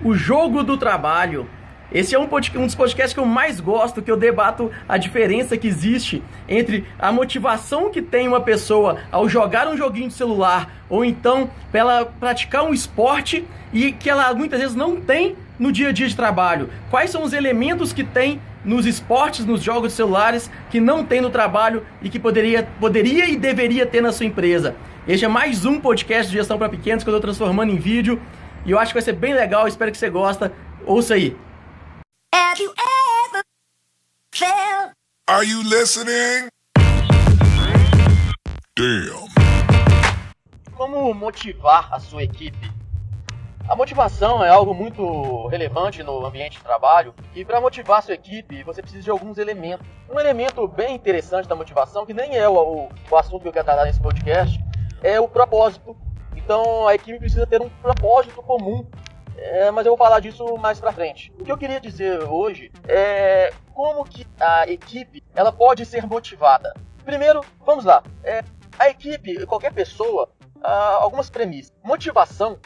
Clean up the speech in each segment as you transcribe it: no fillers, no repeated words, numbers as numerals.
O jogo do trabalho. Esse é um dos podcasts que eu mais gosto, que eu debato a diferença que existe entre a motivação que tem uma pessoa ao jogar um joguinho de celular ou então para ela praticar um esporte e que ela muitas vezes não tem no dia a dia de trabalho. Quais são os elementos que tem nos esportes, nos jogos de celulares, que não tem no trabalho e que poderia e deveria ter na sua empresa. Este é mais um podcast de gestão para pequenos que eu estou transformando em vídeo e eu acho que vai ser bem legal, espero que você goste. Ouça aí. Have you ever felt? Are you listening? Damn. Como motivar a sua equipe? A motivação é algo muito relevante no ambiente de trabalho e para motivar a sua equipe você precisa de alguns elementos. Um elemento bem interessante da motivação, que nem é o assunto que eu quero tratar nesse podcast, é o propósito. Então a equipe precisa ter um propósito comum. Mas eu vou falar disso mais pra frente. O que eu queria dizer hoje é como que a equipe ela pode ser motivada. Primeiro, vamos lá. A equipe, qualquer pessoa, algumas premissas. Motivação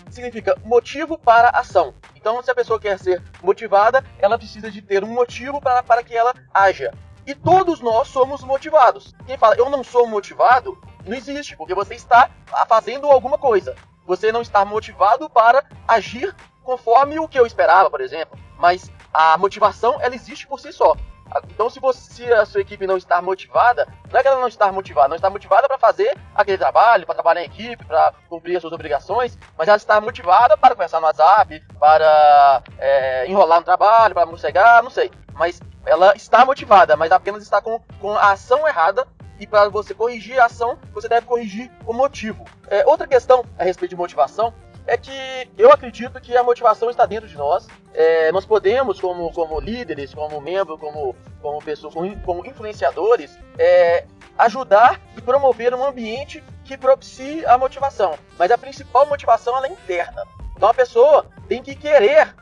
significa motivo para ação. Então, se a pessoa quer ser motivada, ela precisa de ter um motivo para que ela haja. E todos nós somos motivados. Quem fala, eu não sou motivado, não existe, porque você está fazendo alguma coisa. Você não está motivado para agir conforme o que eu esperava, por exemplo. Mas a motivação, ela existe por si só. Então, se a sua equipe não está motivada, não é que ela não está motivada para fazer aquele trabalho, para trabalhar em equipe, para cumprir as suas obrigações, mas ela está motivada para conversar no WhatsApp, para enrolar no trabalho, para morcegar, não sei. Mas ela está motivada, mas apenas está com a ação errada. E para você corrigir a ação, você deve corrigir o motivo. Outra questão a respeito de motivação é que eu acredito que a motivação está dentro de nós. Nós podemos, como líderes, como membros, como pessoas, como influenciadores, ajudar e promover um ambiente que propicie a motivação. Mas a principal motivação ela é interna. Então a pessoa tem que querer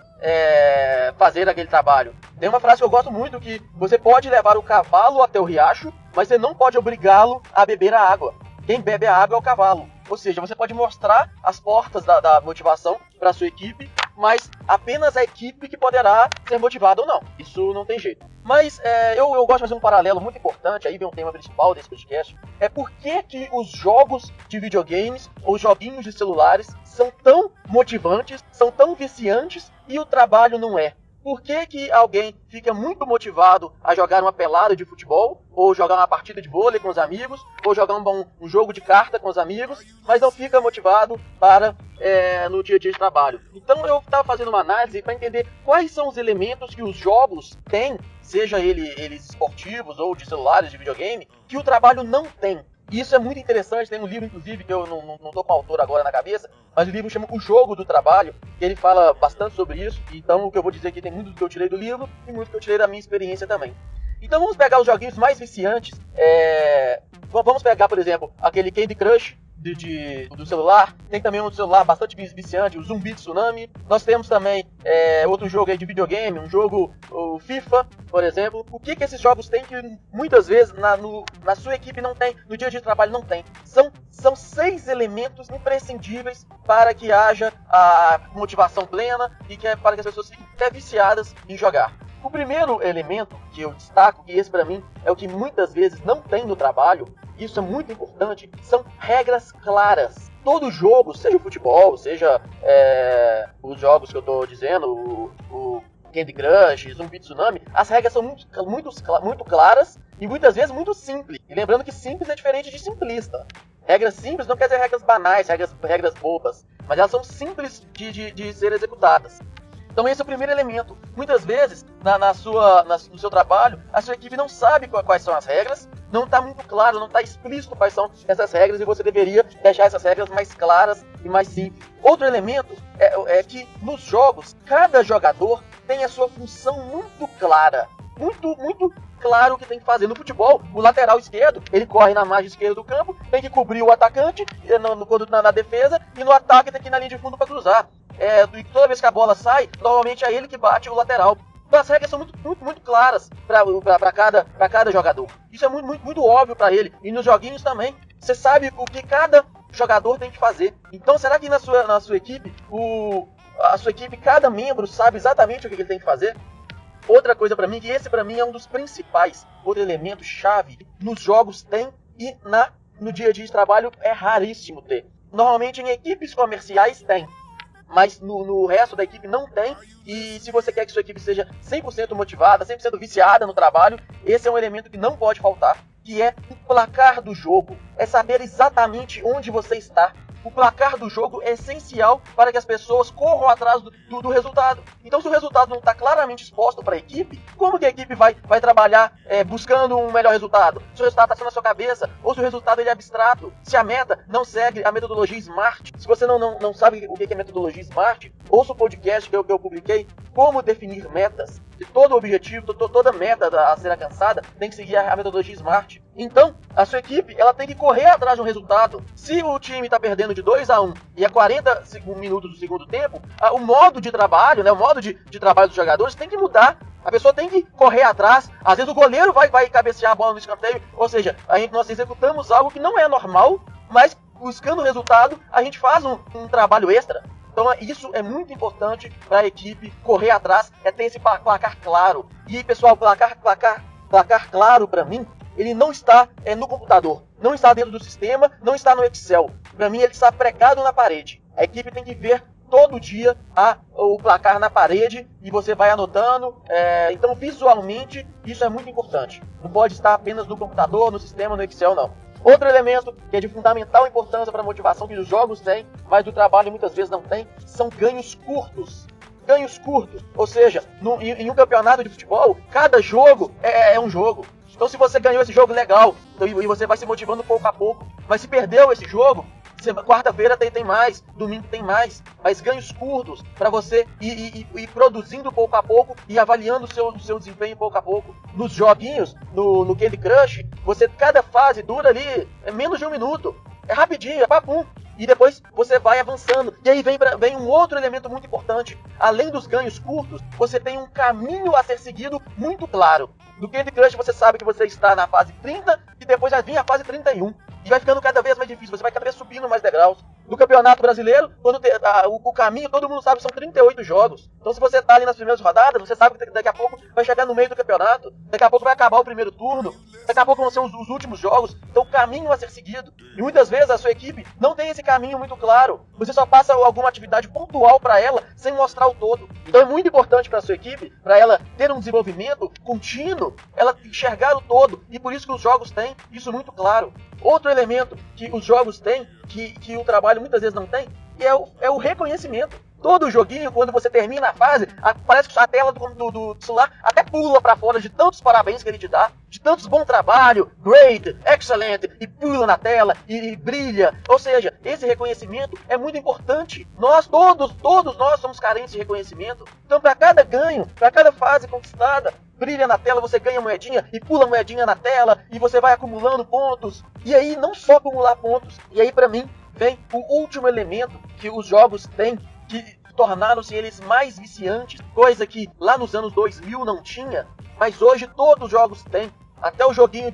fazer aquele trabalho. Tem uma frase que eu gosto muito, que você pode levar o cavalo até o riacho, mas você não pode obrigá-lo a beber a água. Quem bebe a água é o cavalo. Ou seja, você pode mostrar as portas da motivação para a sua equipe, mas apenas a equipe que poderá ser motivada ou não. Isso não tem jeito. Mas eu gosto de fazer um paralelo muito importante, aí vem o tema principal desse podcast, é por que os jogos de videogames ou joguinhos de celulares são tão motivantes, são tão viciantes e o trabalho não é. Por que alguém fica muito motivado a jogar uma pelada de futebol, ou jogar uma partida de vôlei com os amigos, ou jogar um jogo de carta com os amigos, mas não fica motivado para no dia a dia de trabalho? Então eu estava fazendo uma análise para entender quais são os elementos que os jogos têm, seja eles esportivos ou de celulares, de videogame, que o trabalho não tem. E isso é muito interessante, tem um livro, inclusive, que eu não estou com o autor agora na cabeça, mas o livro chama O Jogo do Trabalho, que ele fala bastante sobre isso. Então o que eu vou dizer aqui tem muito do que eu tirei do livro e muito do que eu tirei da minha experiência também. Então vamos pegar os joguinhos mais viciantes. Vamos pegar, por exemplo, aquele Candy Crush do celular. Tem também um celular bastante viciante, o Zumbi Tsunami. Nós temos também outro jogo aí de videogame, um jogo, o FIFA, por exemplo. O que esses jogos têm que muitas vezes na sua equipe não tem, no dia a dia de trabalho não tem? São 6 elementos imprescindíveis para que haja a motivação plena e para que as pessoas fiquem até viciadas em jogar. O primeiro elemento que eu destaco, e esse para mim é o que muitas vezes não tem no trabalho, isso é muito importante, são regras claras. Todo jogo, seja o futebol, seja os jogos que eu estou dizendo, o Candy Crush, Zumbi Tsunami, as regras são muito claras e muitas vezes muito simples. E lembrando que simples é diferente de simplista. Regras simples não quer dizer regras banais, regras bobas, mas elas são simples de ser executadas. Então esse é o primeiro elemento. Muitas vezes, no seu trabalho, a sua equipe não sabe quais são as regras, não está muito claro, não está explícito quais são essas regras e você deveria deixar essas regras mais claras e mais simples. Outro elemento é que nos jogos, cada jogador tem a sua função muito clara. Muito claro o que tem que fazer. No futebol, o lateral esquerdo, ele corre na margem esquerda do campo, tem que cobrir o atacante na defesa, e no ataque tem que ir na linha de fundo para cruzar. E toda vez que a bola sai, normalmente é ele que bate o lateral. Então as regras são muito claras para cada jogador. Isso é muito óbvio para ele. E nos joguinhos também, você sabe o que cada jogador tem que fazer. Então será que na sua equipe a sua equipe, cada membro sabe exatamente o que ele tem que fazer. Outra coisa para mim, que esse para mim é um dos principais, outro elemento chave, nos jogos tem e no dia a dia de trabalho é raríssimo ter. Normalmente em equipes comerciais tem, mas no resto da equipe não tem. E se você quer que sua equipe seja 100% motivada, 100% viciada no trabalho, esse é um elemento que não pode faltar, que é o placar do jogo. É saber exatamente onde você está. O placar do jogo é essencial para que as pessoas corram atrás do resultado. Então, se o resultado não está claramente exposto para a equipe, como que a equipe vai trabalhar buscando um melhor resultado? Se o resultado está só na sua cabeça, ou se o resultado ele é abstrato, se a meta não segue a metodologia SMART. Se você não sabe o que é metodologia SMART, ouça o podcast que eu publiquei, Como Definir Metas. E todo objetivo, toda meta a ser alcançada tem que seguir a metodologia SMART. Então, a sua equipe ela tem que correr atrás de um resultado. Se o time está perdendo de 2-1 e a 40 minutos do segundo tempo, o modo de trabalho, né, o modo de trabalho dos jogadores tem que mudar. A pessoa tem que correr atrás. Às vezes o goleiro vai cabecear a bola no escanteio. Ou seja, nós executamos algo que não é normal, mas buscando o resultado, a gente faz um trabalho extra. Então isso é muito importante para a equipe correr atrás, ter esse placar claro. E pessoal, placar claro para mim, ele não está no computador, não está dentro do sistema, não está no Excel. Para mim ele está pregado na parede. A equipe tem que ver todo dia o placar na parede e você vai anotando. Então visualmente isso é muito importante. Não pode estar apenas no computador, no sistema, no Excel não. Outro elemento que é de fundamental importância para a motivação que os jogos têm, mas do trabalho muitas vezes não tem, são ganhos curtos. Ganhos curtos, ou seja, em um campeonato de futebol, cada jogo é um jogo. Então se você ganhou esse jogo, legal, e você vai se motivando pouco a pouco. Mas se perdeu esse jogo, quarta-feira tem mais, domingo tem mais, mas ganhos curtos para você ir produzindo pouco a pouco e avaliando o seu desempenho pouco a pouco. Nos joguinhos, no Candy Crush, cada fase dura ali menos de 1 minuto, é rapidinho, é papum. E depois você vai avançando. E aí vem um outro elemento muito importante. Além dos ganhos curtos, você tem um caminho a ser seguido muito claro. No Candy Crush você sabe que você está na fase 30 e depois vai vir a fase 31. E vai ficando cada vez mais difícil, você vai cada vez subindo mais degraus. No Campeonato Brasileiro, o caminho, todo mundo sabe, são 38 jogos. Então se você está ali nas primeiras rodadas, você sabe que daqui a pouco vai chegar no meio do campeonato. Daqui a pouco vai acabar o primeiro turno. Daqui a pouco vão ser os últimos jogos. Então o caminho a ser seguido. E muitas vezes a sua equipe não tem esse caminho muito claro. Você só passa alguma atividade pontual para ela, sem mostrar o todo. Então é muito importante para a sua equipe, para ela ter um desenvolvimento contínuo, ela enxergar o todo. E por isso que os jogos têm isso muito claro. Outro elemento que os jogos têm, que o trabalho muitas vezes não tem, é o reconhecimento. Todo joguinho, quando você termina a fase, parece que a tela do celular até pula para fora de tantos parabéns que ele te dá, de tantos bom trabalho, great, excellent, e pula na tela, e brilha. Ou seja, esse reconhecimento é muito importante. Todos nós somos carentes de reconhecimento. Então, para cada ganho, para cada fase conquistada, brilha na tela, você ganha moedinha e pula moedinha na tela, e você vai acumulando pontos. E aí, não só acumular pontos. E aí, para mim, vem o último elemento que os jogos têm, que tornaram-se eles mais viciantes, coisa que lá nos anos 2000 não tinha, mas hoje todos os jogos têm. Até o joguinho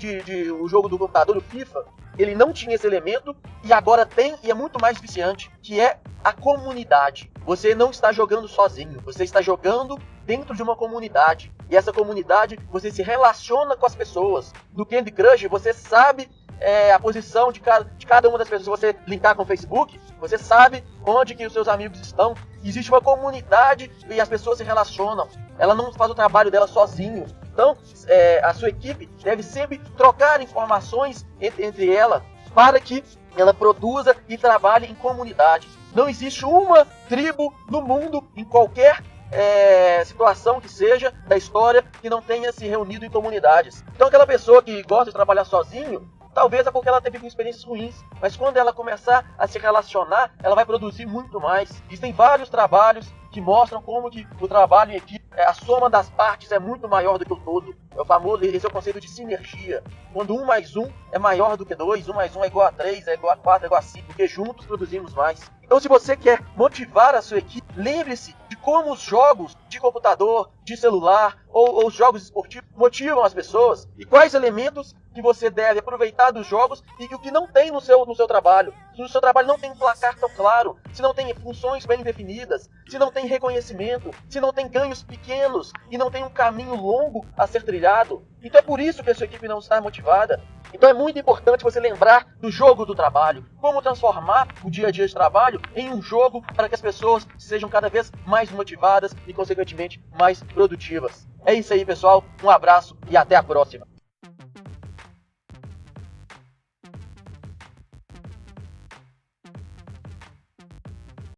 o jogo do computador, o FIFA, ele não tinha esse elemento e agora tem, e é muito mais viciante, que é a comunidade. Você não está jogando sozinho, você está jogando dentro de uma comunidade. E essa comunidade, você se relaciona com as pessoas. No Candy Crush, você sabe a posição de cada uma das pessoas. Se você linkar com o Facebook, você sabe onde que os seus amigos estão. Existe uma comunidade e as pessoas se relacionam. Ela não faz o trabalho dela sozinho. Então, a sua equipe deve sempre trocar informações entre ela para que ela produza e trabalhe em comunidade. Não existe uma tribo no mundo, em qualquer situação que seja da história, que não tenha se reunido em comunidades. Então aquela pessoa que gosta de trabalhar sozinho, talvez é porque ela teve experiências ruins, mas quando ela começar a se relacionar, ela vai produzir muito mais. Existem vários trabalhos que mostram como que o trabalho em equipe, a soma das partes é muito maior do que o todo. Esse é o conceito de sinergia. Quando 1 mais 1 é maior do que 2, 1 mais 1 é igual a 3, é igual a 4, é igual a 5, porque juntos produzimos mais. Então se você quer motivar a sua equipe, lembre-se de como os jogos de computador, de celular ou os jogos esportivos motivam as pessoas e quais elementos que você deve aproveitar dos jogos e o que não tem no seu trabalho. Se o seu trabalho não tem um placar tão claro, se não tem funções bem definidas, se não tem reconhecimento, se não tem ganhos pequenos e não tem um caminho longo a ser trilhado. Então é por isso que a sua equipe não está motivada. Então é muito importante você lembrar do jogo do trabalho, como transformar o dia a dia de trabalho em um jogo para que as pessoas sejam cada vez mais motivadas e, consequentemente, mais produtivas. É isso aí, pessoal. Um abraço e até a próxima.